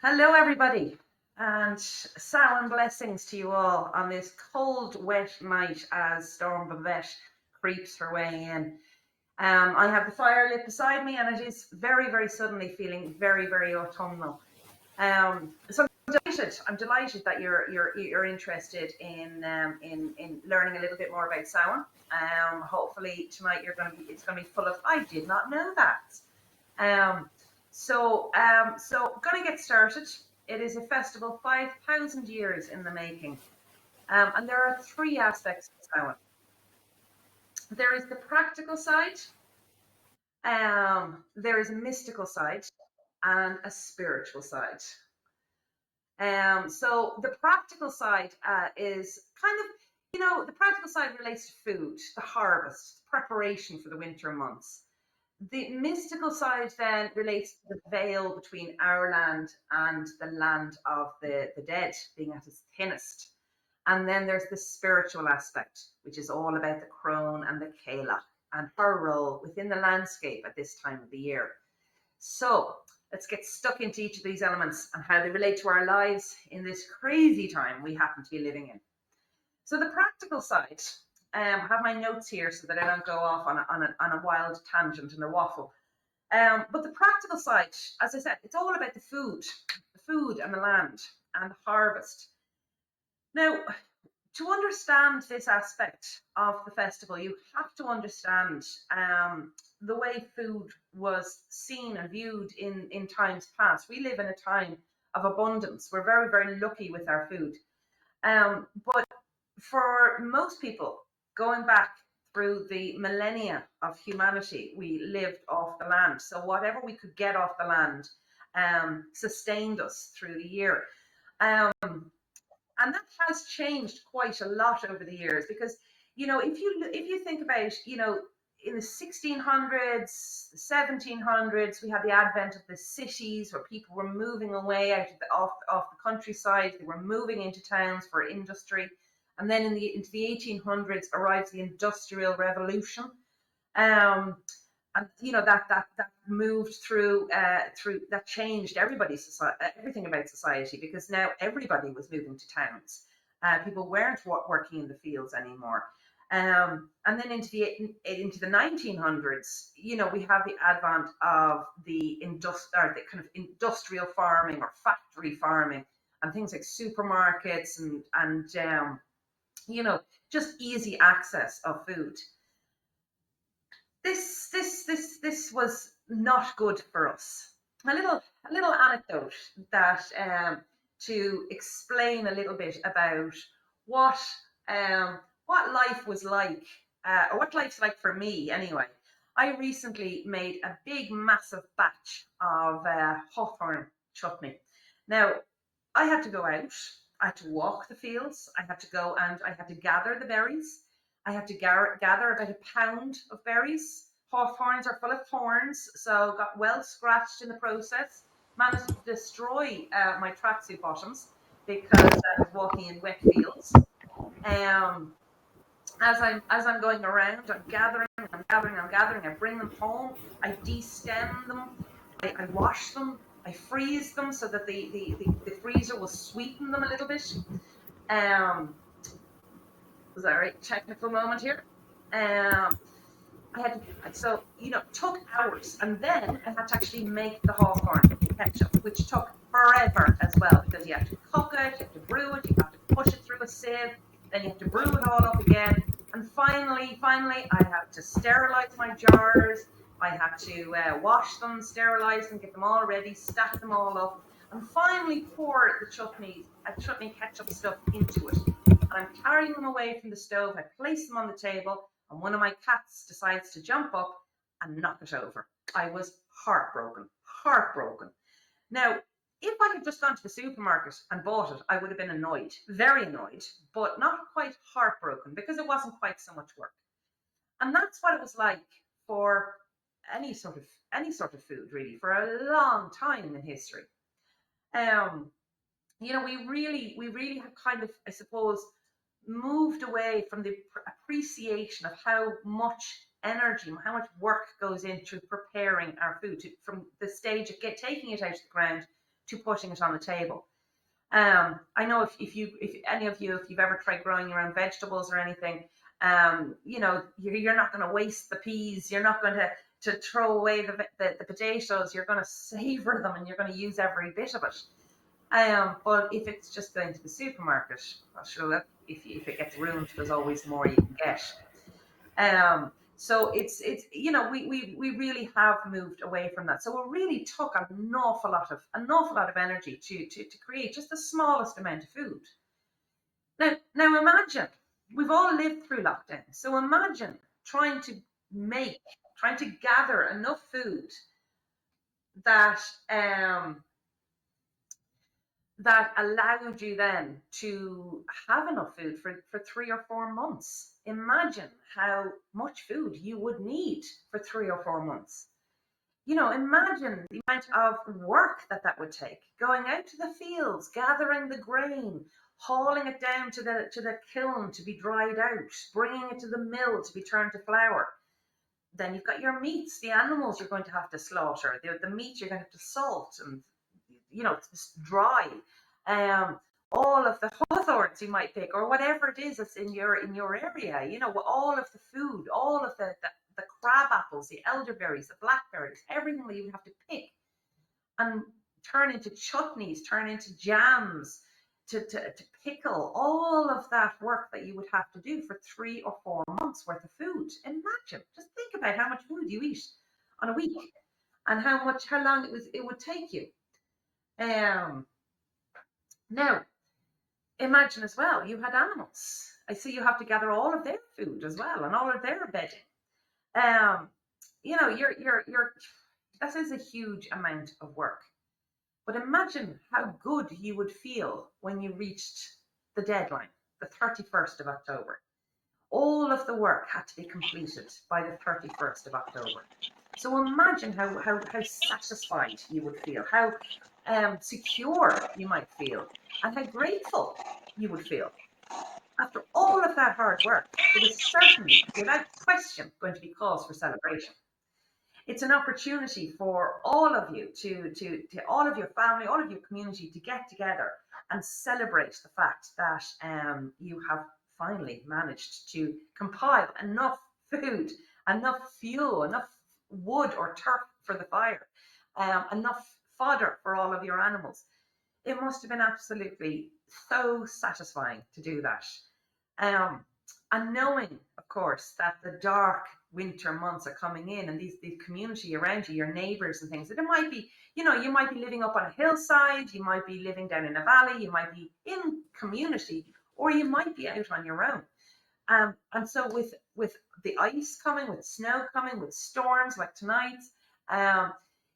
Hello, everybody, and Samhain blessings to you all on this cold, wet night as Storm Babete creeps her way in. I have the fire lit beside me, and it is very, very suddenly feeling very, very autumnal. So I'm delighted that you're interested in learning a little bit more about Samhain. Hopefully tonight it's gonna be full of I did not know that. Um, so going to get started. It is a festival 5,000 years in the making. And there are three aspects to Samhain. There is the practical side, there is a mystical side, and a spiritual side. So the practical side is kind of, the practical side relates to food, the harvest, preparation for the winter months. The mystical side then relates to the veil between our land and the land of the dead being at its thinnest. And then there's the spiritual aspect, which is all about the crone and the Kayla and her role within the landscape at this time of the year. So let's get stuck into each of these elements and how they relate to our lives in this crazy time we happen to be living in. So the practical side, I have my notes here so that I don't go off on a wild tangent and a waffle. But the practical side, as I said, it's all about the food and the land and the harvest. Now, to understand this aspect of the festival, you have to understand the way food was seen and viewed in times past. We live in a time of abundance. We're very, very lucky with our food. But for most people, going back through the millennia of humanity, we lived off the land. So whatever we could get off the land sustained us through the year. Um, and that has changed quite a lot over the years because, if you think about, in the 1600s, the 1700s, we had the advent of the cities where people were moving away out of off the countryside. They were moving into towns for industry. And then into the 1800s arrives the Industrial Revolution. Um, and that moved through that changed everybody's society, everything about society, because now everybody was moving to towns. People weren't working in the fields anymore. And then into the 1900s, we have the advent of the kind of industrial farming or factory farming, and things like supermarkets and just easy access of food. This was not good for us. A little anecdote that to explain a little bit about what what life was like, or what life's like for me anyway. I recently made a big, massive batch of hawthorn chutney. Now, I had to go out. I had to walk the fields. I had to go and I had to gather the berries. I had to gather about a pound of berries. Hawthorns are full of thorns, so got well scratched in the process. Managed to destroy my tracksuit bottoms because I was walking in wet fields. Um, as I'm going around, I'm gathering, I'm gathering, I'm gathering. I bring them home. I de-stem them. I wash them. I freeze them so that the freezer will sweeten them a little bit. Um, was that right? Technical moment here. I had to, so took hours, and then I had to actually make the hawthorn ketchup, which took forever as well because you have to cook it, you have to brew it, you have to push it through a sieve, then you have to brew it all up again, and finally, I had to sterilize my jars. I had to wash them, sterilize them, get them all ready, stack them all up, and finally pour the chutney ketchup stuff into it. And I'm carrying them away from the stove. I place them on the table, and one of my cats decides to jump up and knock it over. I was heartbroken. Now, if I had just gone to the supermarket and bought it, I would have been annoyed, very annoyed, but not quite heartbroken because it wasn't quite so much work. And that's what it was like for any sort of food, really, for a long time in history. Um, we really have kind of, I suppose, moved away from the appreciation of how much energy, how much work goes into preparing our food, from the stage of taking it out of the ground to putting it on the table. I know if any of you, if you've ever tried growing your own vegetables or anything, you're not going to waste the peas. You're not going to throw away the potatoes. You're going to savor them and you're going to use every bit of it. But if it's just going to the supermarket, well, sure, look, if it gets ruined, there's always more you can get. So it's we really have moved away from that. So it really took an awful lot of energy to create just the smallest amount of food. Now imagine, we've all lived through lockdown. So imagine trying to gather enough food that that allowed you then to have enough food for 3 or 4 months. Imagine how much food you would need for 3 or 4 months. Imagine the amount of work that would take, going out to the fields, gathering the grain, hauling it down to the kiln to be dried out, bringing it to the mill to be turned to flour. Then you've got your meats, the animals you're going to have to slaughter, the meat you're going to have to salt and it's dry. All of the hawthorns you might pick, or whatever it is that's in your area. All of the food, all of the crab apples, the elderberries, the blackberries, everything that you would have to pick and turn into chutneys, turn into jams, to pickle, all of that work that you would have to do for 3 or 4 months worth of food. Imagine, just think about how much food you eat on a week and how long it would take you. Now, imagine as well, you had animals. I see you have to gather all of their food as well and all of their bedding. This is a huge amount of work. But imagine how good you would feel when you reached the deadline, the 31st of October. All of the work had to be completed by the 31st of October. So imagine how satisfied you would feel, how secure you might feel, and how grateful you would feel. After all of that hard work, it is certainly, without question, going to be cause for celebration. It's an opportunity for all of you to all of your family, all of your community to get together and celebrate the fact that you have finally managed to compile enough food, enough fuel, enough wood or turf for the fire, enough fodder for all of your animals. It must have been absolutely so satisfying to do that. And knowing, of course, that the dark winter months are coming in and the community around you, your neighbours and things, that it might be, you might be living up on a hillside, you might be living down in a valley, you might be in community, or you might be out on your own. And so with the ice coming, with snow coming, with storms like tonight,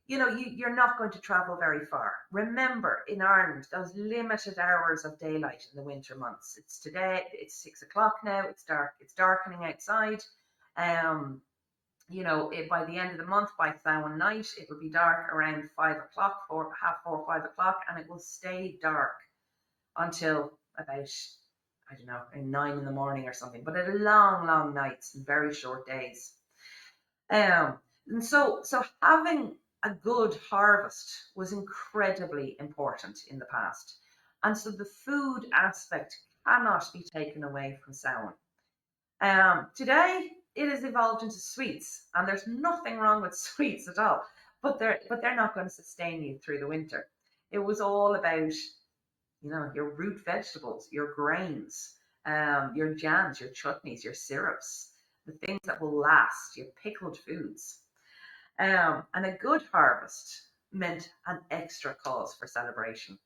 you're not going to travel very far. Remember, in Ireland, those limited hours of daylight in the winter months. It's today, it's 6 o'clock now, it's dark, it's darkening outside. By the end of the month, by Samhain night, it will be dark around 5 o'clock, half 4, 5 o'clock, and it will stay dark until about, I don't know, 9 in the morning or something. But it's long nights and very short days. And so having a good harvest was incredibly important in the past. And so the food aspect cannot be taken away from Samhain. Today, it has evolved into sweets, and there's nothing wrong with sweets at all, but they're not going to sustain you through the winter. It was all about, your root vegetables, your grains, your jams, your chutneys, your syrups, the things that will last, your pickled foods. And a good harvest meant an extra cause for celebration,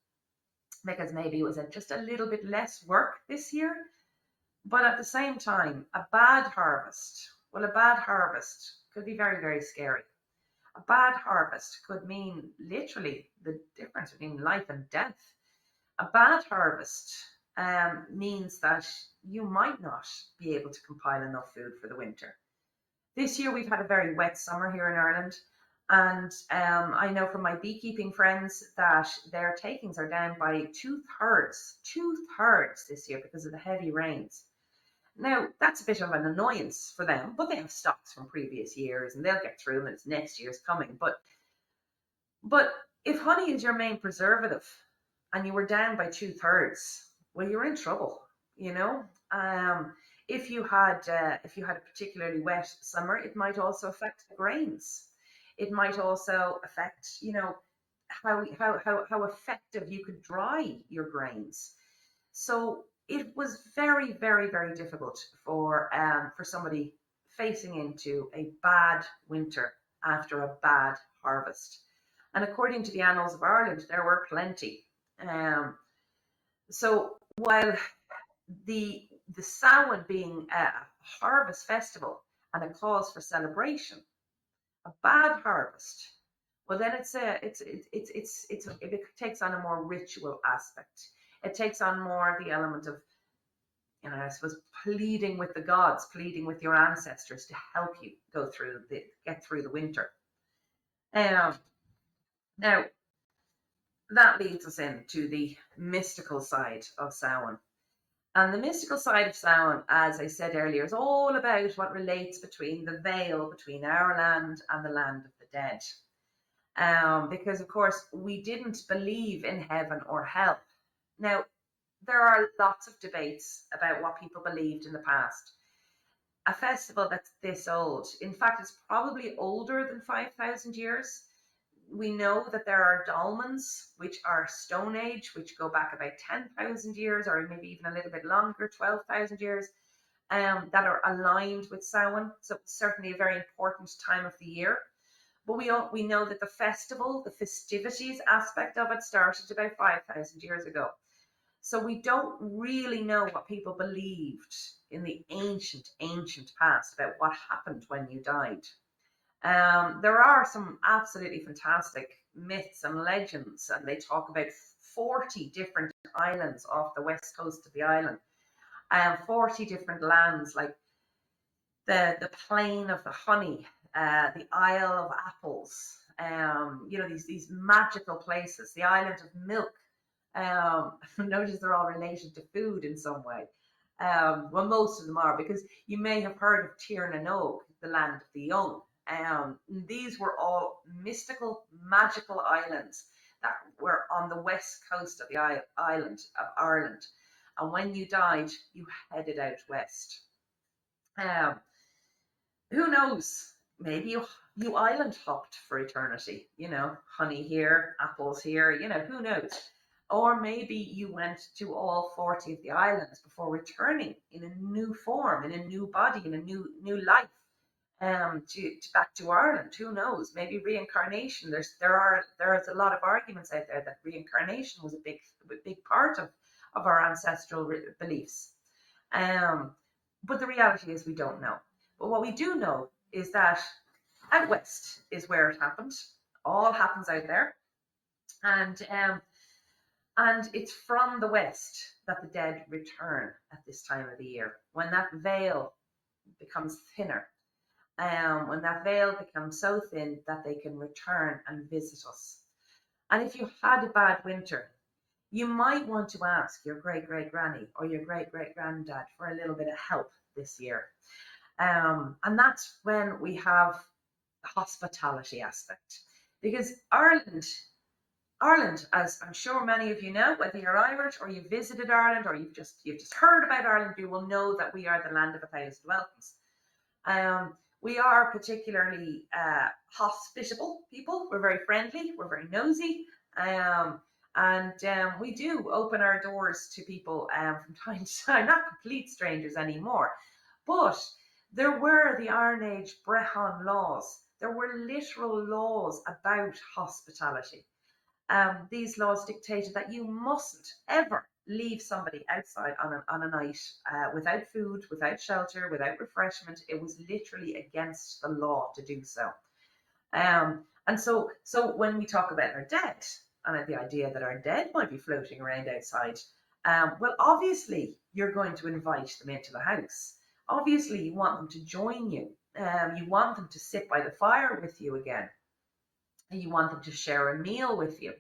because maybe it was just a little bit less work this year, but at the same time, a bad harvest could be very, very scary. A bad harvest could mean literally the difference between life and death. A bad harvest means that you might not be able to compile enough food for the winter. This year we've had a very wet summer here in Ireland, and I know from my beekeeping friends that their takings are down by two-thirds this year because of the heavy rains. Now, that's a bit of an annoyance for them, but they have stocks from previous years and they'll get through them and it's next year's coming. But If honey is your main preservative and you were down by 2/3, well, you're in trouble, you know. Um, if you had a particularly wet summer, it might also affect the grains. It might also affect, how effective you could dry your grains. So it was very, very, very difficult for somebody facing into a bad winter after a bad harvest. And according to the Annals of Ireland, there were plenty. Um, so while the Samhain being a harvest festival and a cause for celebration, a bad harvest, well then it takes on a more ritual aspect. It takes on more of the element of, I suppose, pleading with the gods, pleading with your ancestors to help you get through the winter. Um, Now that leads us into the mystical side of Samhain. And the mystical side of Samhain, as I said earlier, is all about what relates between the veil between our land and the land of the dead. Because, of course, we didn't believe in heaven or hell. Now, there are lots of debates about what people believed in the past. A festival that's this old, in fact, it's probably older than 5,000 years. We know that there are dolmens, which are Stone Age, which go back about 10,000 years, or maybe even a little bit longer, 12,000 years, that are aligned with Samhain. So it's certainly a very important time of the year. But we know that the festival, the festivities aspect of it started about 5,000 years ago. So we don't really know what people believed in the ancient past about what happened when you died. There are some absolutely fantastic myths and legends, and they talk about 40 different islands off the west coast of the island, 40 different lands, like the plain of the honey, the Isle of Apples, these magical places, the island of milk. Notice they're all related to food in some way. Well, most of them are, because you may have heard of Tir na Nog, the land of the young. These were all mystical, magical islands that were on the west coast of the island of Ireland. And when you died, you headed out west. Um, who knows? Maybe you island hopped for eternity. Honey here, apples here. Who knows? Or maybe you went to all 40 of the islands before returning in a new form, in a new body, in a new life, to back to Ireland. Who knows? Maybe reincarnation. There's a lot of arguments out there that reincarnation was a big part of our ancestral beliefs. But the reality is we don't know. But what we do know is that out west is where it happened. All happens out there, and it's from the west that the dead return at this time of the year, when that veil becomes thinner, when that veil becomes so thin that they can return and visit us. And if you had a bad winter, you might want to ask your great great granny or your great great granddad for a little bit of help this year. And that's when we have the hospitality aspect. Because Ireland, as I'm sure many of you know, whether you're Irish or you've visited Ireland or you've just heard about Ireland, you will know that we are the land of 1,000 welcomes. We are particularly hospitable people. We're very friendly. We're very nosy. And we do open our doors to people from time to time, not complete strangers anymore. But there were the Iron Age Brehon laws. There were literal laws about hospitality. These laws dictated that you mustn't ever leave somebody outside on a night without food, without shelter, without refreshment. It was literally against the law to do so. And so when we talk about our dead and the idea that our dead might be floating around outside, well, obviously you're going to invite them into the house. Obviously you want them to join you. You want them to sit by the fire with you again. You want them to share a meal with you.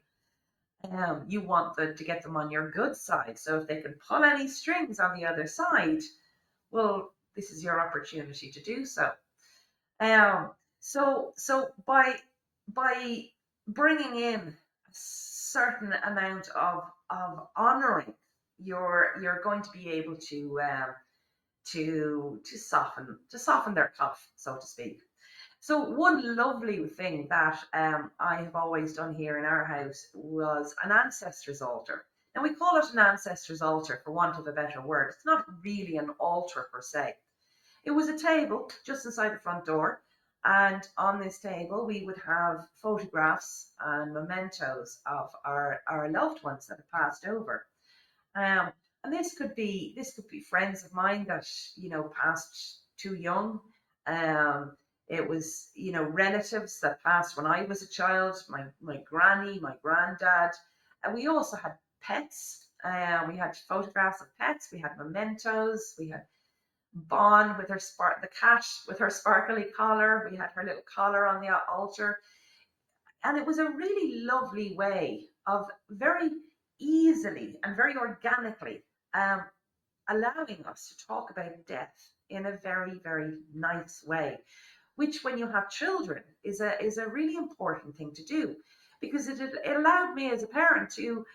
You want to get them on your good side. So if they can pull any strings on the other side, well, this is your opportunity to do so. So by bringing in certain amount of honoring, you're going to be able to soften their cuff, so to speak. So one lovely thing that I have always done here in our house was an ancestors altar. Now we call it an ancestors altar for want of a better word. It's not really an altar per se. It was a table just inside the front door, and on this table we would have photographs and mementos of our loved ones that have passed over. Um, and this could be friends of mine that passed too young. Um, it was relatives that passed when I was a child, my granny, my granddad, and we also had pets. We had photographs of pets. We had mementos. We had Bon with the cat with her sparkly collar. We had her little collar on the altar, and it was a really lovely way of very easily and very organically um, allowing us to talk about death in a very, very nice way, which when you have children is a really important thing to do, because it allowed me as a parent to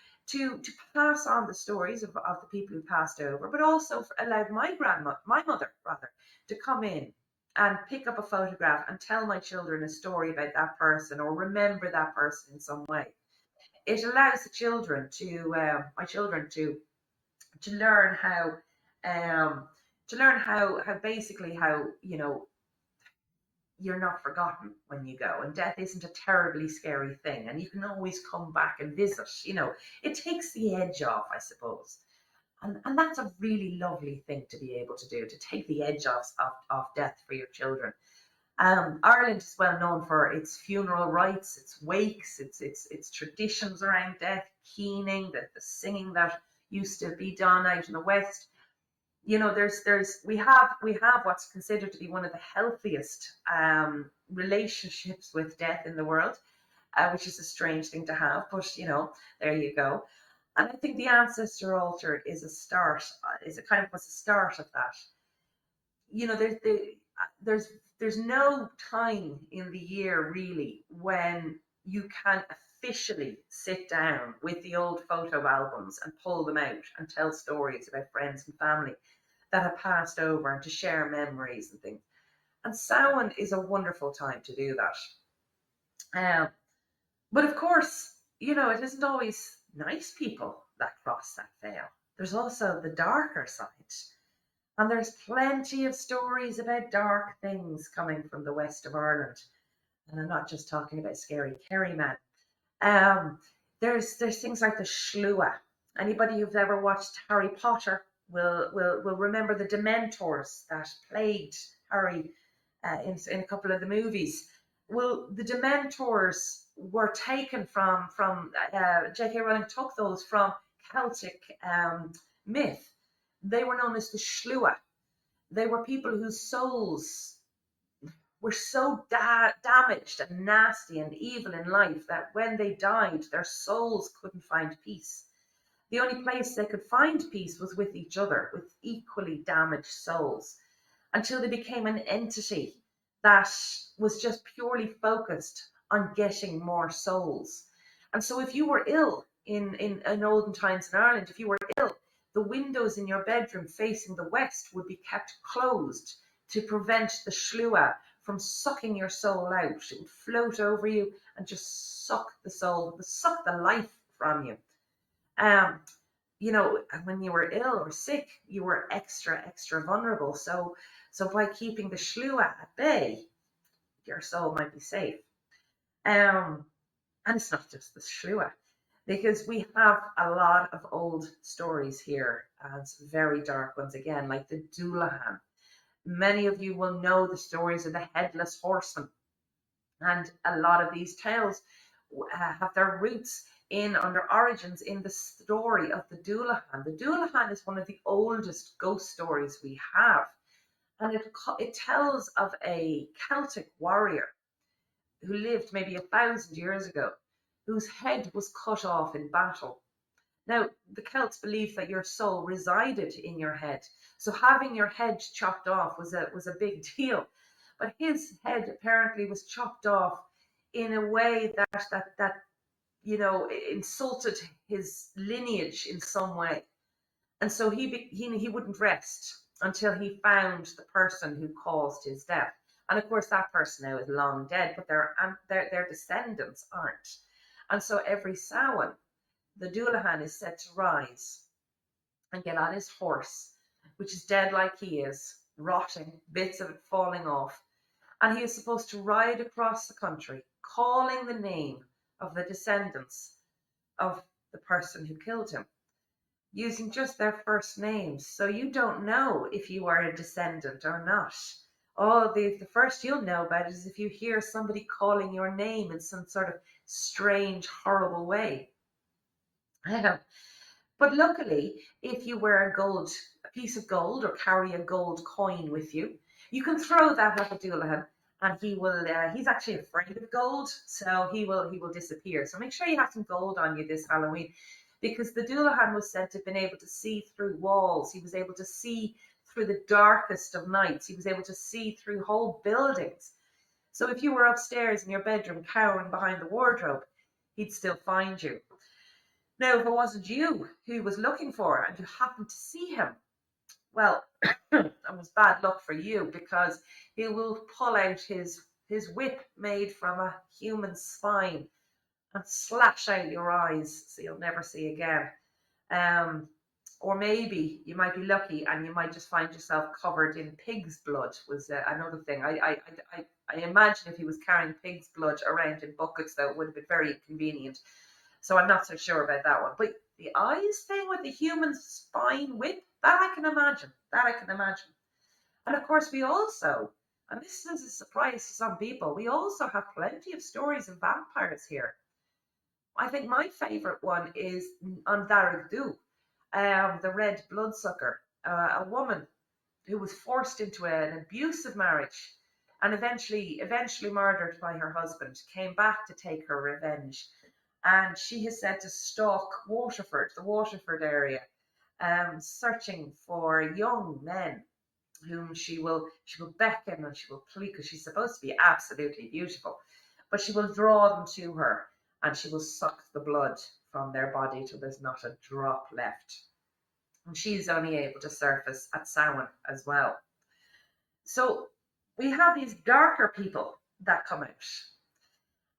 pass on the stories of the people who passed over, but also allowed my mother rather, to come in and pick up a photograph and tell my children a story about that person or remember that person in some way. It allows the children to my children to learn um, how basically how you're not forgotten when you go, and death isn't a terribly scary thing, and you can always come back and visit. It takes the edge off, I suppose. And that's a really lovely thing to be able to do, to take the edge off death for your children. Ireland is well known for its funeral rites, its wakes, its traditions around death, keening, the singing that used to be done out in the west. We have what's considered to be one of the healthiest relationships with death in the world, which is a strange thing to have, but there you go. And I think the ancestor altar is a start, is a kind of was a start of that. There's no time in the year really when you can officially sit down with the old photo albums and pull them out and tell stories about friends and family that have passed over, and to share memories and things. And Samhain is a wonderful time to do that. But of course, it isn't always nice people that cross that veil. There's also the darker side. And there's plenty of stories about dark things coming from the west of Ireland. And I'm not just talking about scary Kerry man. Um, there's things like the Shlua. Anybody who's ever watched Harry Potter will remember the Dementors that plagued Harry in a couple of the movies. Well, the Dementors were taken from J.K. Rowling took those from Celtic myth. They were known as the Shlua. They were people whose souls were so damaged and nasty and evil in life that when they died, their souls couldn't find peace. The only place they could find peace was with each other, with equally damaged souls, until they became an entity that was just purely focused on getting more souls. And so if you were ill in olden times in Ireland, if you were ill, the windows in your bedroom facing the west would be kept closed to prevent the Shlua from sucking your soul out. It would float over you and just suck the soul, suck the life from you. Um, when you were ill or sick, you were extra vulnerable. So by keeping the Shlua at bay, your soul might be safe. Um, and it's not just the Shlua, because we have a lot of old stories here, and some very dark ones again, like the Doulahan. Many of you will know the stories of the Headless Horseman, and a lot of these tales have their roots and their origins in the story of the Doulahan. The Doulahan is one of the oldest ghost stories we have, and it tells of a Celtic warrior who lived maybe 1,000 years ago, whose head was cut off in battle. Now, the Celts believed that your soul resided in your head, so having your head chopped off was a big deal. But his head apparently was chopped off in a way that insulted his lineage in some way. And so he wouldn't rest until he found the person who caused his death. And of course, that person now is long dead, but their descendants aren't. And so every Samhain, the Dullahan is said to rise and get on his horse, which is dead like he is, rotting, bits of it falling off. And he is supposed to ride across the country, calling the name of the descendants of the person who killed him, using just their first names. So you don't know if you are a descendant or not. Oh, the first you'll know about it is if you hear somebody calling your name in some sort of strange, horrible way. But luckily, if you wear a piece of gold, or carry a gold coin with you, you can throw that at the Dullahan, and he will. He's actually afraid of gold, so he will disappear. So make sure you have some gold on you this Halloween, because the Dullahan was said to have been able to see through walls. He was able to see through the darkest of nights. He was able to see through whole buildings. So if you were upstairs in your bedroom cowering behind the wardrobe, he'd still find you. Now, if it wasn't you who was looking for it and you happened to see him, well, that was bad luck for you, because he will pull out his whip made from a human spine and slash out your eyes so you'll never see again. Or maybe you might be lucky and you might just find yourself covered in pig's blood, was another thing. I imagine if he was carrying pig's blood around in buckets, that would have been very inconvenient. So I'm not so sure about that one. But the eyes thing with the human spine whip, that I can imagine. And of course, we also, and this is a surprise to some people, we also have plenty of stories of vampires here. I think my favourite one is on Darag Du, the red bloodsucker, a woman who was forced into an abusive marriage and eventually murdered by her husband, came back to take her revenge. And she is said to stalk the Waterford area, searching for young men whom she will beckon and she will plead, because she's supposed to be absolutely beautiful, but she will draw them to her and she will suck the blood from their body till there's not a drop left. And she's only able to surface at Samhain as well. So we have these darker people that come out.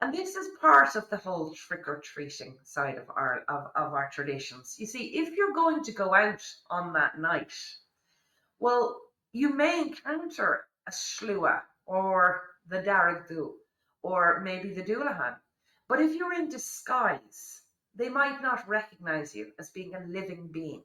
And this is part of the whole trick-or-treating side of our traditions. You see, if you're going to go out on that night, well, you may encounter a slua or the Darag Du or maybe the Dullahan. But if you're in disguise, they might not recognize you as being a living being.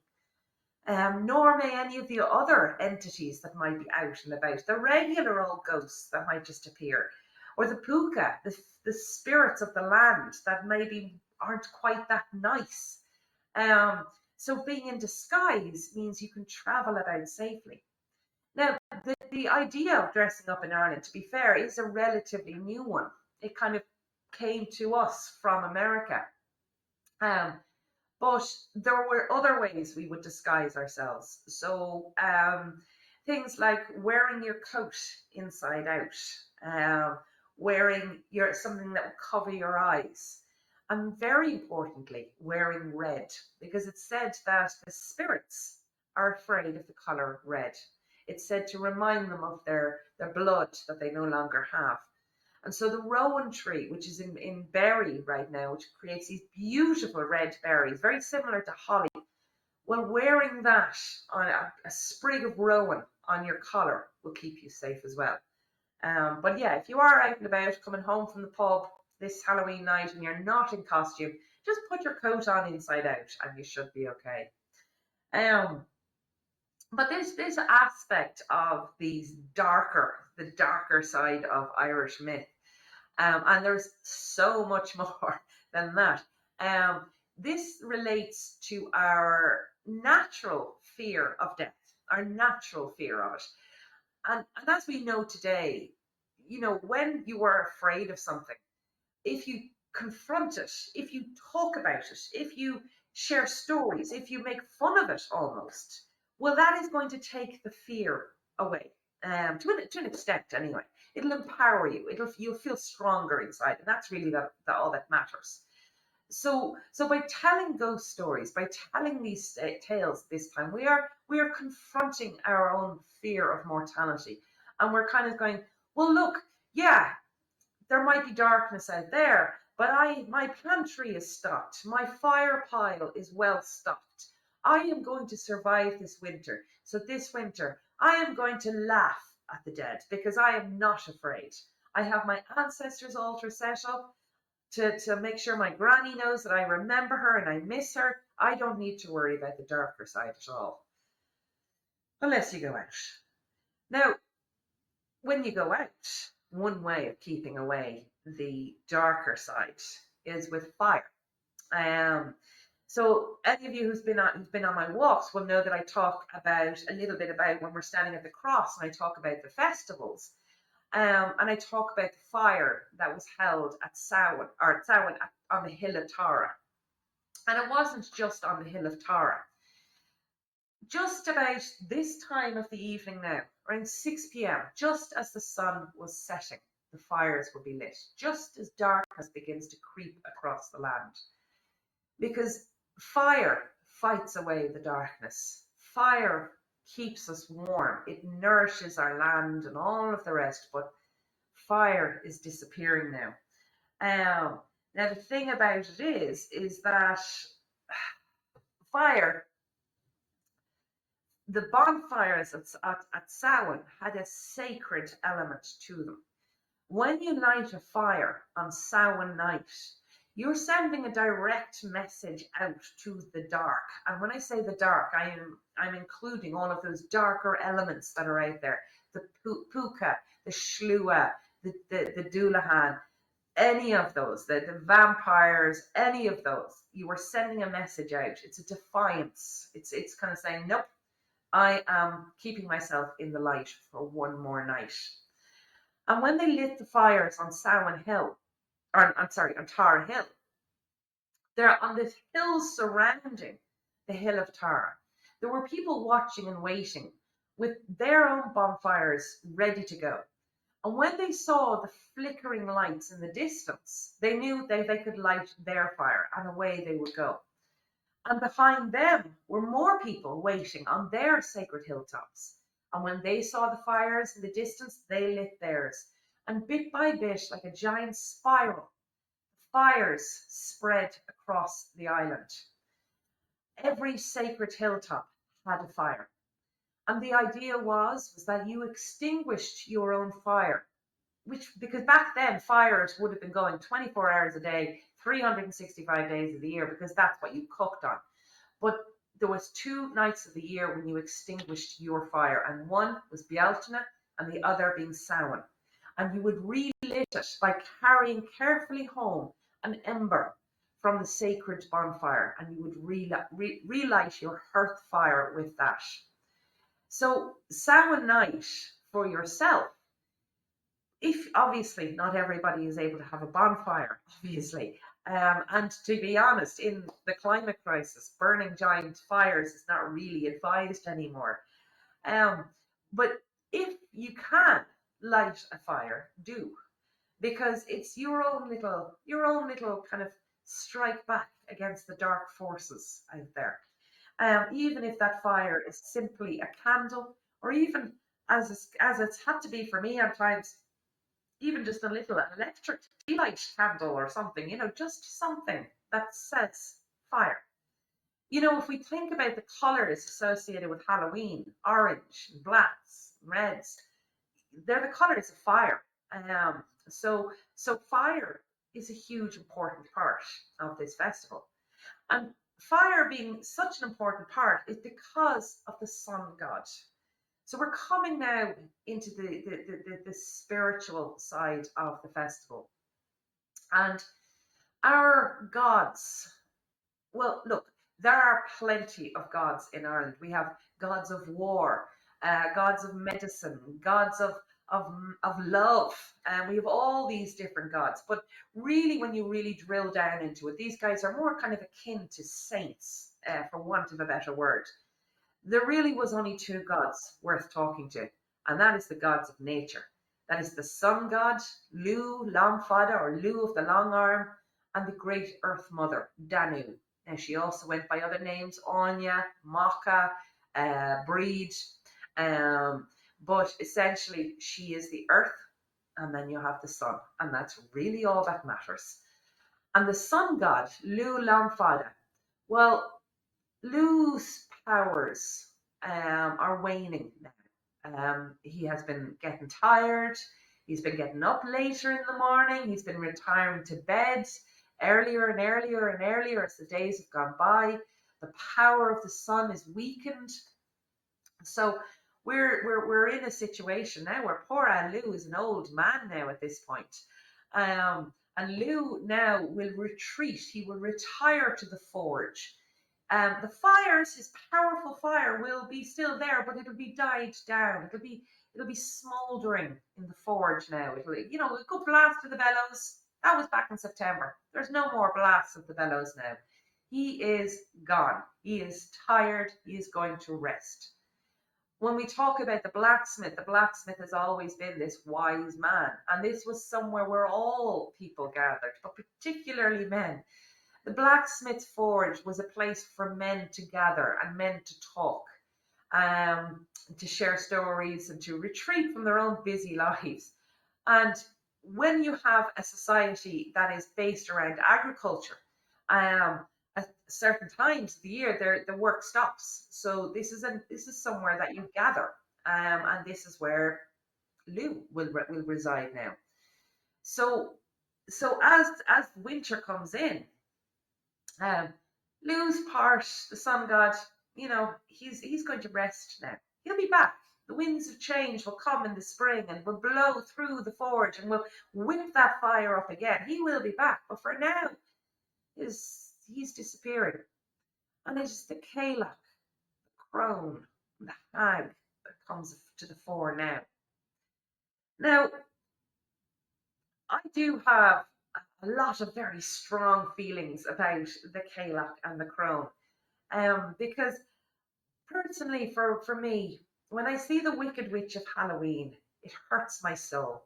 Nor may any of the other entities that might be out and about, the regular old ghosts that might just appear, or the puka, the spirits of the land that maybe aren't quite that nice. So being in disguise means you can travel about safely. Now, the idea of dressing up in Ireland, to be fair, is a relatively new one. It kind of came to us from America. But there were other ways we would disguise ourselves. So things like wearing your coat inside out, wearing something that will cover your eyes, and very importantly, wearing red, because it's said that the spirits are afraid of the colour red. It's said to remind them of their blood that they no longer have. And so the rowan tree, which is in berry right now, which creates these beautiful red berries, very similar to holly, well, wearing that on a sprig of rowan on your collar will keep you safe as well. But yeah, if you are out and about, coming home from the pub this Halloween night and you're not in costume, just put your coat on inside out and you should be okay. But this aspect of the darker side of Irish myth, and there's so much more than that. This relates to our natural fear of death, our natural fear of it. And as we know today, when you are afraid of something, if you confront it, if you talk about it, if you share stories, if you make fun of it almost, well, that is going to take the fear away, to an extent anyway. It'll empower you. You'll feel stronger inside, and that's really all that matters. So by telling ghost stories, by telling these tales this time, we are confronting our own fear of mortality, and we're kind of going, well, look, yeah, there might be darkness out there, but my pantry is stocked, my fire pile is well stocked. I am going to survive this winter. So this winter, I am going to laugh at the dead because I am not afraid. I have my ancestors' altar set up to make sure my granny knows that I remember her and I miss her. I don't need to worry about the darker side at all, unless you go out. Now, when you go out, one way of keeping away the darker side is with fire. Um, so any of you who's been on my walks will know that I talk about a little bit about when we're standing at the cross, and I talk about the festivals. And I talk about the fire that was held at Samhain, on the hill of Tara. And it wasn't just on the hill of Tara. Just about this time of the evening now, around 6 p.m., just as the sun was setting, the fires will be lit, just as darkness begins to creep across the land. Because fire fights away the darkness. Fire keeps us warm. It nourishes our land and all of the rest, but fire is disappearing now. Now the thing about it is that fire, the bonfires at Samhain had a sacred element to them. When you light a fire on Samhain night, you're sending a direct message out to the dark. And when I say the dark, I'm including all of those darker elements that are out there. The puka, the shlua, the doulahan, any of those, the vampires, any of those. You are sending a message out. It's a defiance. It's kind of saying, nope, I am keeping myself in the light for one more night. And when they lit the fires on Samhain Hill, or I'm sorry, on Tara Hill, they're on the hills surrounding the hill of Tara. There were people watching and waiting with their own bonfires ready to go. And when they saw the flickering lights in the distance, they knew they could light their fire and away they would go. And behind them were more people waiting on their sacred hilltops. And when they saw the fires in the distance, they lit theirs. And bit by bit, like a giant spiral, fires spread across the island. Every sacred hilltop had a fire. And the idea was that you extinguished your own fire, because back then fires would have been going 24 hours a day, 365 days of the year, because that's what you cooked on. But there was 2 nights of the year when you extinguished your fire, and one was Bealtaine and the other being Samhain. And you would relight it by carrying carefully home an ember from the sacred bonfire, and you would relight your hearth fire with that. So Samhain night for yourself, if obviously not everybody is able to have a bonfire, obviously. And to be honest, in the climate crisis, burning giant fires is not really advised anymore. But if you can light a fire, do, because it's your own little kind of strike back against the dark forces out there. Even if that fire is simply a candle, or even as it's had to be for me at times, even just a little electric tea light candle or something, just something that sets fire. If we think about the colors associated with Halloween, orange, blacks, reds, they're the colors of fire. So fire is a huge important part of this festival. And fire being such an important part is because of the sun god. So we're coming now into the spiritual side of the festival. And our gods, well, look, there are plenty of gods in Ireland. We have gods of war, gods of medicine, gods of love, and we have all these different gods. But really, when you really drill down into it, these guys are more kind of akin to saints, for want of a better word. There really was only 2 gods worth talking to, and that is the gods of nature. That is the sun god, Lu Long Fada, or Lu of the long arm, and the great Earth Mother, Danu. Now, she also went by other names, Anya, Maka, Breed, um, but essentially she is the Earth, and then you have the Sun, and that's really all that matters. And the Sun God, Lu Lamfada, well, Lu's powers are waning now. He has been getting tired. He's been getting up later in the morning. He's been retiring to bed earlier and earlier and earlier as the days have gone by. The power of the sun is weakened. So we're in a situation now where poor Lou is an old man now at this point. And Lou now will retreat. He will retire to the forge. The fires, his powerful fire, will be still there, but it'll be died down. It'll be smouldering in the forge now. A good blast of the bellows. That was back in September. There's no more blasts of the bellows now. He is gone. He is tired. He is going to rest. When we talk about the blacksmith has always been this wise man, and this was somewhere where all people gathered, but particularly men. The blacksmith's forge was a place for men to gather and men to talk, to share stories and to retreat from their own busy lives. And when you have a society that is based around agriculture, at certain times of the year, the work stops. So this is somewhere that you gather, and this is where Lou will reside now. So as winter comes in, Lou's part, the sun god, he's going to rest now. He'll be back. The winds of change will come in the spring and will blow through the forge and will whip that fire up again. He will be back, but for now, he's disappearing. And it is the Calach, the crone, the hag that comes to the fore now. Now, I do have a lot of very strong feelings about the Calach and the crone. Because personally, for me, when I see the Wicked Witch of Halloween, it hurts my soul.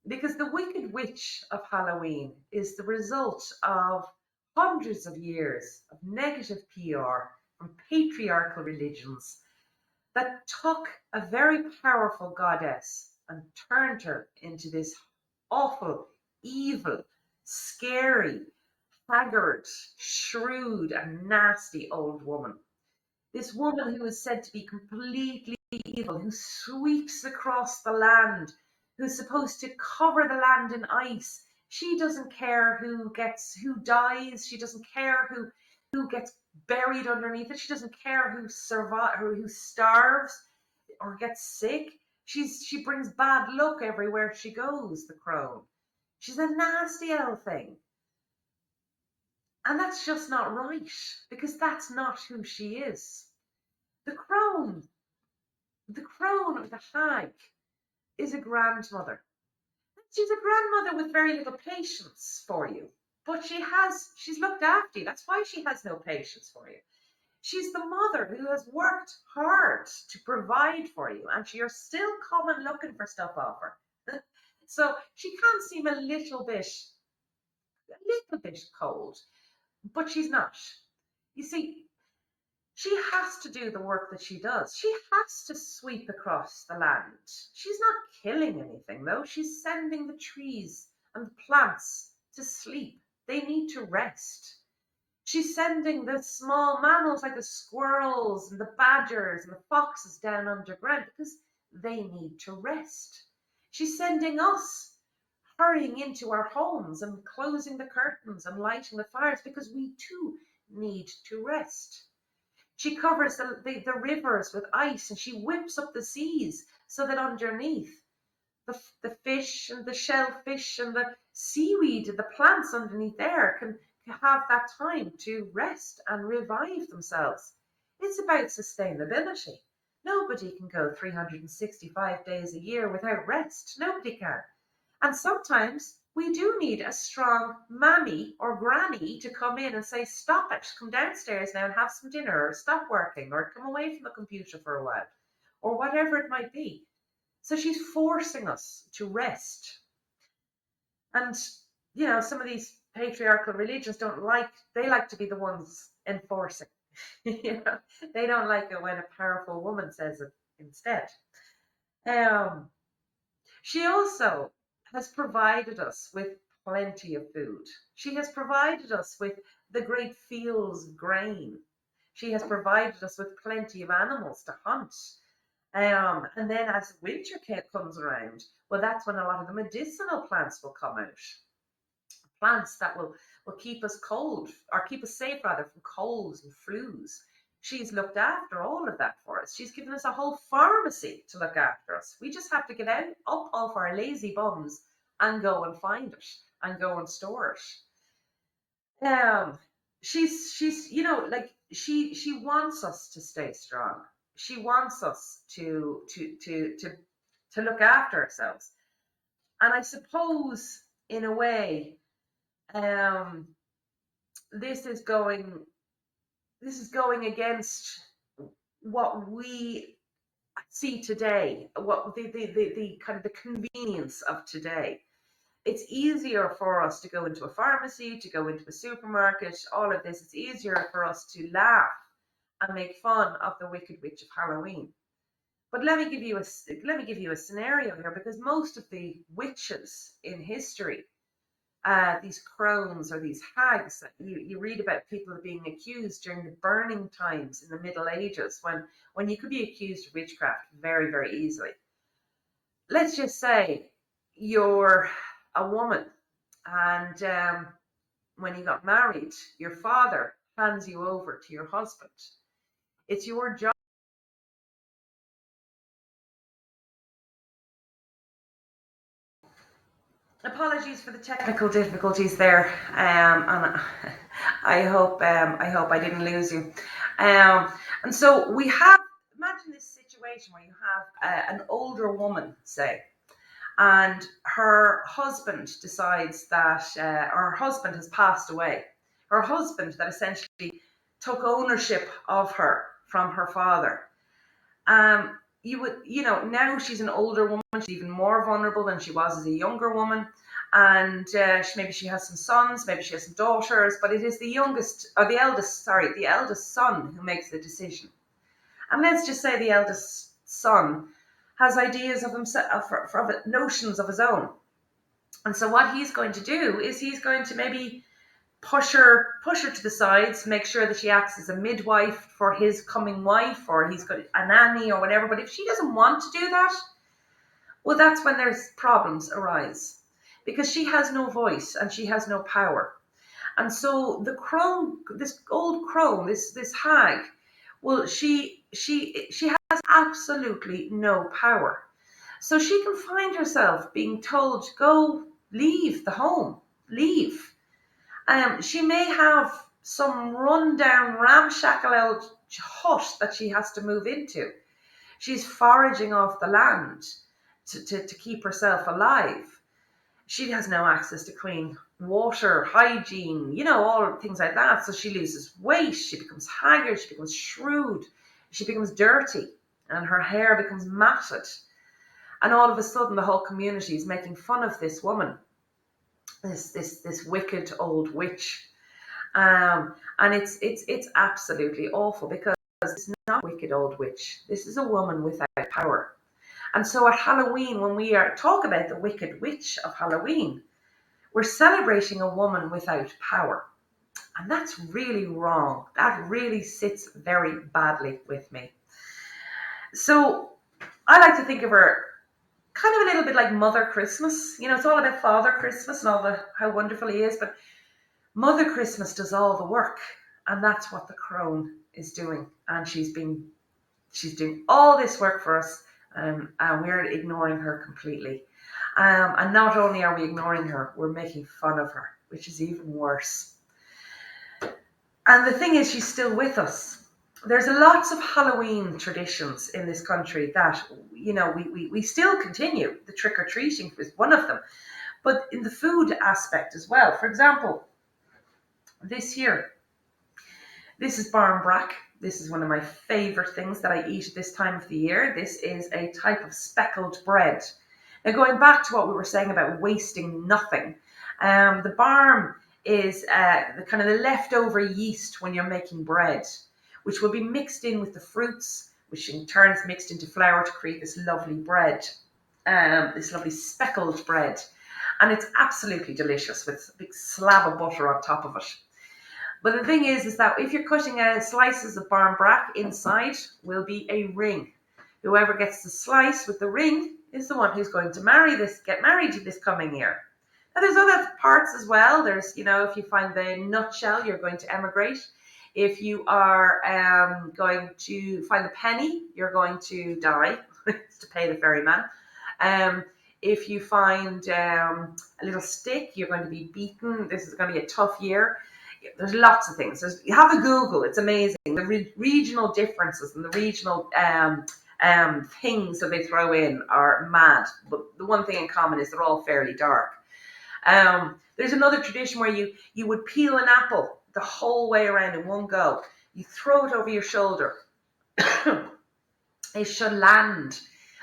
Because the Wicked Witch of Halloween is the result of hundreds of years of negative PR from patriarchal religions that took a very powerful goddess and turned her into this awful, evil, scary, haggard, shrewd, and nasty old woman. This woman who is said to be completely evil, who sweeps across the land, who's supposed to cover the land in ice. She doesn't care who dies. She doesn't care who gets buried underneath it. She doesn't care who starves or gets sick. She brings bad luck everywhere she goes, the crone. She's a nasty old thing. And that's just not right, because that's not who she is. The crone or the hag is a grandmother. She's a grandmother with very little patience for you, but she's looked after you. That's why she has no patience for you. She's the mother who has worked hard to provide for you, and you're still coming looking for stuff off her. So she can seem a little bit cold, but she's not. You see, she has to do the work that she does. She has to sweep across the land. She's not killing anything, though. She's sending the trees and the plants to sleep. They need to rest. She's sending the small mammals like the squirrels and the badgers and the foxes down underground because they need to rest. She's sending us hurrying into our homes and closing the curtains and lighting the fires because we too need to rest. She covers the rivers with ice and she whips up the seas so that underneath the fish and the shellfish and the seaweed and the plants underneath there can have that time to rest and revive themselves. It's about sustainability. Nobody can go 365 days a year without rest. Nobody can. And sometimes we do need a strong mammy or granny to come in and say, stop it, come downstairs now and have some dinner, or stop working, or come away from the computer for a while, or whatever it might be. So she's forcing us to rest. And, some of these patriarchal religions they like to be the ones enforcing. You know, they don't like it when a powerful woman says it instead. Um, she also has provided us with plenty of food. She has provided us with the great fields of grain. She has provided us with plenty of animals to hunt. And then as winter comes around, well, that's when a lot of the medicinal plants will come out. Plants that will keep us cold, or keep us safe rather, from colds and flus. She's looked after all of that for us. She's given us a whole pharmacy to look after us. We just have to get out up off our lazy bums and go and find it and go and store it. She's like she wants us to stay strong. She wants us to look after ourselves. And I suppose in a way, um, this is going against what we see today, what the kind of the convenience of today. It's easier for us to go into a pharmacy, to go into a supermarket, all of this. It's easier for us to laugh and make fun of the Wicked Witch of Halloween. But let me give you a scenario here, because most of the witches in history, these crones or these hags that you read about, people being accused during the burning times in the Middle Ages, when you could be accused of witchcraft very, very easily. Let's just say you're a woman, and when you got married, your father hands you over to your husband. It's your job. Apologies for the technical difficulties there, and I hope I didn't lose you. And so we have, imagine this situation where you have an older woman, say, and her husband decides that her husband has passed away. Her husband that essentially took ownership of her from her father. Now she's an older woman, she's even more vulnerable than she was as a younger woman. And maybe she has some sons, maybe she has some daughters, but it is the eldest son who makes the decision. And let's just say the eldest son has ideas of himself, notions of his own. And so what he's going to do is he's going to maybe push her to the sides, make sure that she acts as a midwife for his coming wife, or he's got a nanny or whatever. But if she doesn't want to do that, well, that's when there's problems arise, because she has no voice and she has no power. And so the crone, this old crone, this hag, well, she has absolutely no power. So she can find herself being told, go, leave the home, leave. She may have some rundown, ramshackle old hut that she has to move into. She's foraging off the land to keep herself alive. She has no access to clean water, hygiene, all things like that. So she loses weight, she becomes haggard, she becomes shrewd, she becomes dirty, and her hair becomes matted. And all of a sudden, the whole community is making fun of this woman, this wicked old witch. And it's absolutely awful, because it's not a wicked old witch. This is a woman without power. And so at Halloween, when we talk about the Wicked Witch of Halloween, we're celebrating a woman without power. And that's really wrong. That really sits very badly with me. So I like to think of her kind of a little bit like Mother Christmas. It's all about Father Christmas and how wonderful he is, but Mother Christmas does all the work, and that's what the crone is doing. And she's doing all this work for us, and we're ignoring her completely. And not only are we ignoring her, we're making fun of her, which is even worse. And the thing is, she's still with us. There's lots of Halloween traditions in this country that, we still continue. The trick-or-treating is one of them. But in the food aspect as well. For example, this year, this is barmbrack. This is one of my favorite things that I eat at this time of the year. This is a type of speckled bread. Now, going back to what we were saying about wasting nothing, the barm is the kind of the leftover yeast when you're making bread, which will be mixed in with the fruits, which in turn is mixed into flour to create this lovely bread, this lovely speckled bread. And it's absolutely delicious with a big slab of butter on top of it. But the thing is that if you're cutting slices of barmbrack, inside will be a ring. Whoever gets the slice with the ring is the one who's going to get married this coming year. Now, there's other parts as well. There's, if you find the nutshell, you're going to emigrate. If you are going to find the penny, you're going to die to pay the ferryman. If you find a little stick, you're going to be beaten. This is going to be a tough year. There's lots of things. You have a Google. It's amazing. The regional differences and the regional things that they throw in are mad. But the one thing in common is they're all fairly dark. There's another tradition where you would peel an apple the whole way around in one go. You throw it over your shoulder. It should land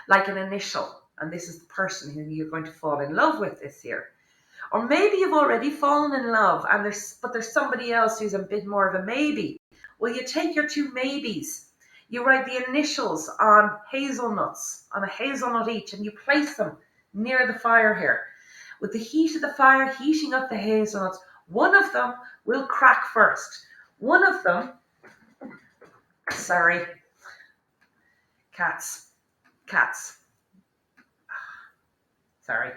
like an initial. And this is the person who you're going to fall in love with this year. Or maybe you've already fallen in love, but there's somebody else who's a bit more of a maybe. Well, you take your two maybes. You write the initials on hazelnuts, on a hazelnut each, and you place them near the fire here. With the heat of the fire heating up the hazelnuts, one of them will crack first. One of them, sorry, cats. Sorry.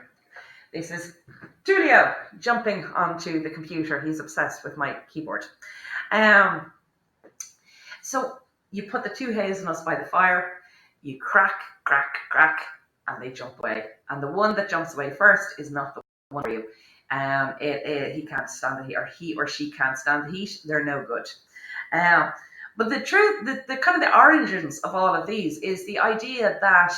This is Julio jumping onto the computer. He's obsessed with my keyboard. So you put the two hazelnuts by the fire, you crack, and they jump away. And the one that jumps away first is not the one for you. He can't stand the heat, or he or she can't stand the heat. They're no good. But the truth, the kind of the origins of all of these is the idea that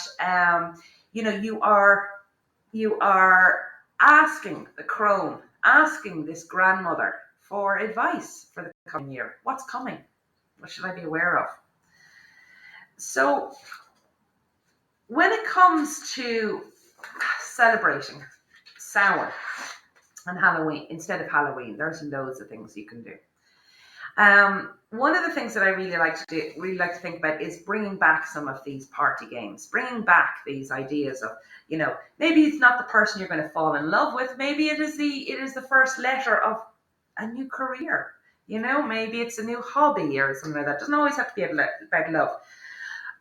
you are asking the crone, asking this grandmother for advice for the coming year. What's coming? What should I be aware of? So when it comes to celebrating Samhain and Halloween, instead of Halloween, there's loads of things you can do. One of the things that I really like to think about is bringing back some of these party games, bringing back these ideas of, maybe it's not the person you're going to fall in love with. Maybe it is the first letter of a new career. Maybe it's a new hobby or something like that. It doesn't always have to be about love.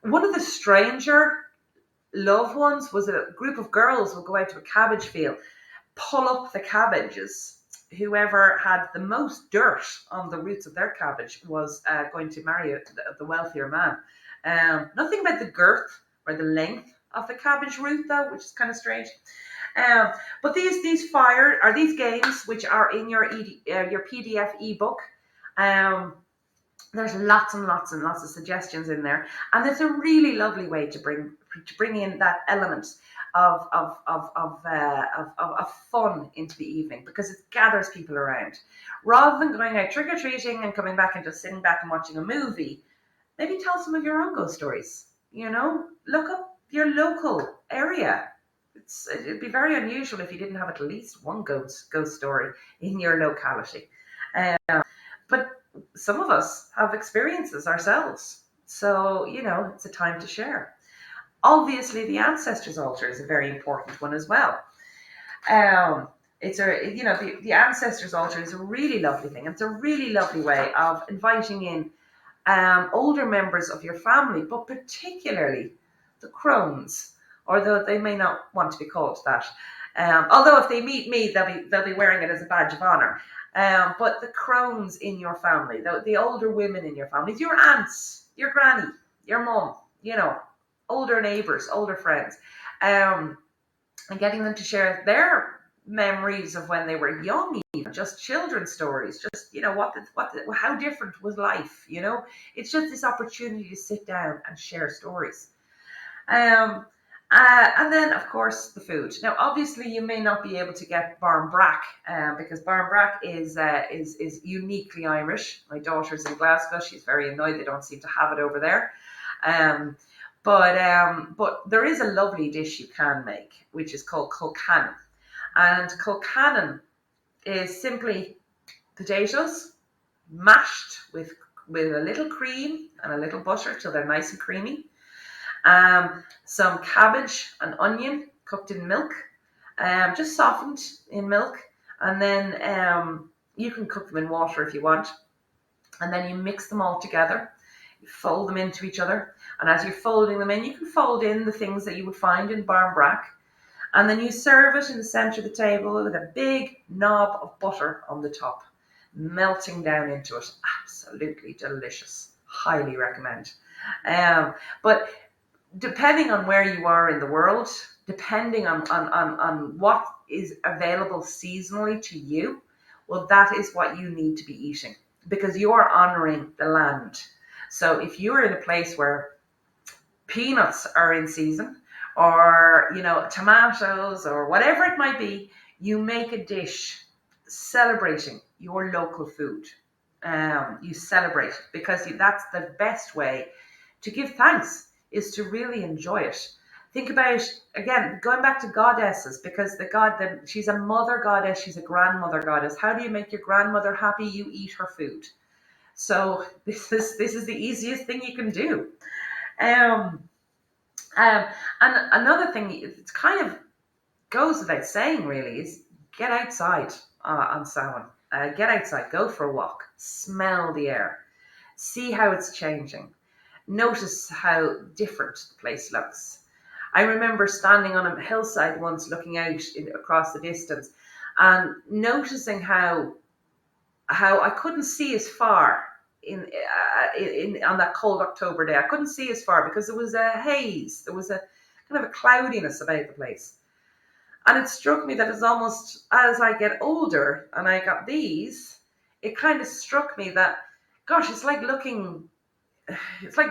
One of the stranger loved ones was a group of girls would go out to a cabbage field, pull up the cabbages. Whoever had the most dirt on the roots of their cabbage was going to marry the wealthier man. Nothing about the girth or the length of the cabbage root, though, which is kind of strange. But these games, which are in your PDF ebook, there's lots and lots and lots of suggestions in there, and it's a really lovely way to bring in that element of fun into the evening, because it gathers people around. Rather than going out trick-or-treating and coming back and just sitting back and watching a movie, maybe tell some of your own ghost stories. Look up your local area. It'd be very unusual if you didn't have at least one ghost story in your locality. But some of us have experiences ourselves, so it's a time to share. Obviously, the ancestors' altar is a very important one as well. The ancestors' altar is a really lovely thing. It's a really lovely way of inviting in older members of your family, but particularly the crones, although they may not want to be called that. Although if they meet me, they'll be wearing it as a badge of honor. But the crones in your family, the older women in your family, your aunts, your granny, your mum, older neighbours, older friends, and getting them to share their memories of when they were young, even just children's stories, just how different was life. It's just this opportunity to sit down and share stories. And then, of course, the food. Now, obviously, you may not be able to get barmbrack because barmbrack is uniquely Irish. My daughter's in Glasgow. She's very annoyed they don't seem to have it over there. But there is a lovely dish you can make, which is called colcannon. And colcannon is simply potatoes, mashed with a little cream and a little butter till they're nice and creamy. Some cabbage and onion cooked in milk, just softened in milk, and then you can cook them in water if you want. And then you mix them all together, you fold them into each other, and as you're folding them in, you can fold in the things that you would find in barmbrack, and then you serve it in the center of the table with a big knob of butter on the top, melting down into it. Absolutely delicious. Highly recommend. But depending on where you are in the world, depending on what is available seasonally to you, well, that is what you need to be eating, because you're honoring the land. So if you're in a place where peanuts are in season, or tomatoes, or whatever it might be, you make a dish celebrating your local food. You celebrate, because that's the best way to give thanks, is to really enjoy it. Think about, again, going back to goddesses, because she's a mother goddess, she's a grandmother goddess. How do you make your grandmother happy? You eat her food. So this is the easiest thing you can do. And another thing, it kind of goes without saying, really, is get outside on Samhain. Get outside, go for a walk, smell the air, see how it's changing. Notice how different the place looks. I remember standing on a hillside once, looking out across the distance, and noticing how I couldn't see as far in on that cold October day. I couldn't see as far because there was a haze. There was a kind of a cloudiness about the place. And it struck me that it's almost, as I get older and I got these, it kind of struck me that, gosh, it's like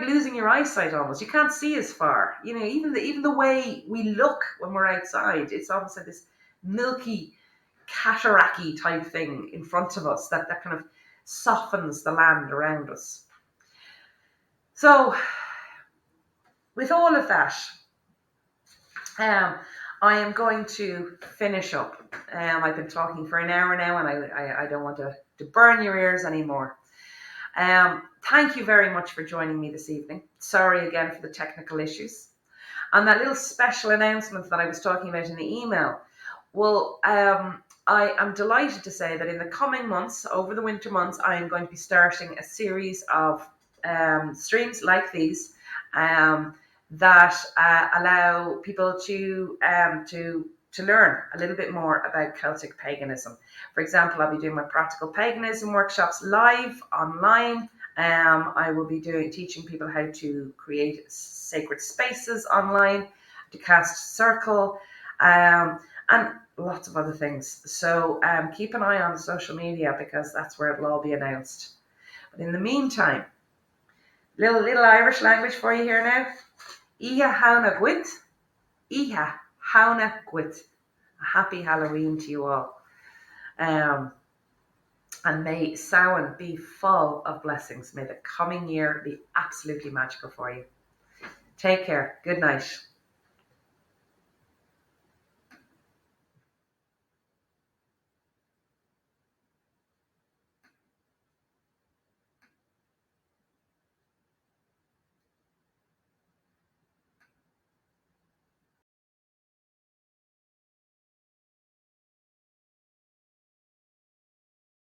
losing your eyesight almost. You can't see as far. Even the way we look when we're outside, it's almost like this milky, cataract-y type thing in front of us that kind of softens the land around us. So, with all of that, I am going to finish up. I've been talking for an hour now, and I don't want to burn your ears anymore. Thank you very much for joining me this evening. Sorry again for the technical issues. And that little special announcement that I was talking about in the email, well, I am delighted to say that in the coming months, over the winter months, I am going to be starting a series of streams like these that allow people to learn a little bit more about Celtic paganism. For example, I'll be doing my practical paganism workshops live online. I will be teaching people how to create sacred spaces online, to cast circle, and lots of other things. So keep an eye on social media, because that's where it'll all be announced. But in the meantime, little Irish language for you here now. Iha hauna gwit. Iha hauna gwit. A happy Halloween to you all. And may Samhain be full of blessings. May the coming year be absolutely magical for you. Take care. Good night.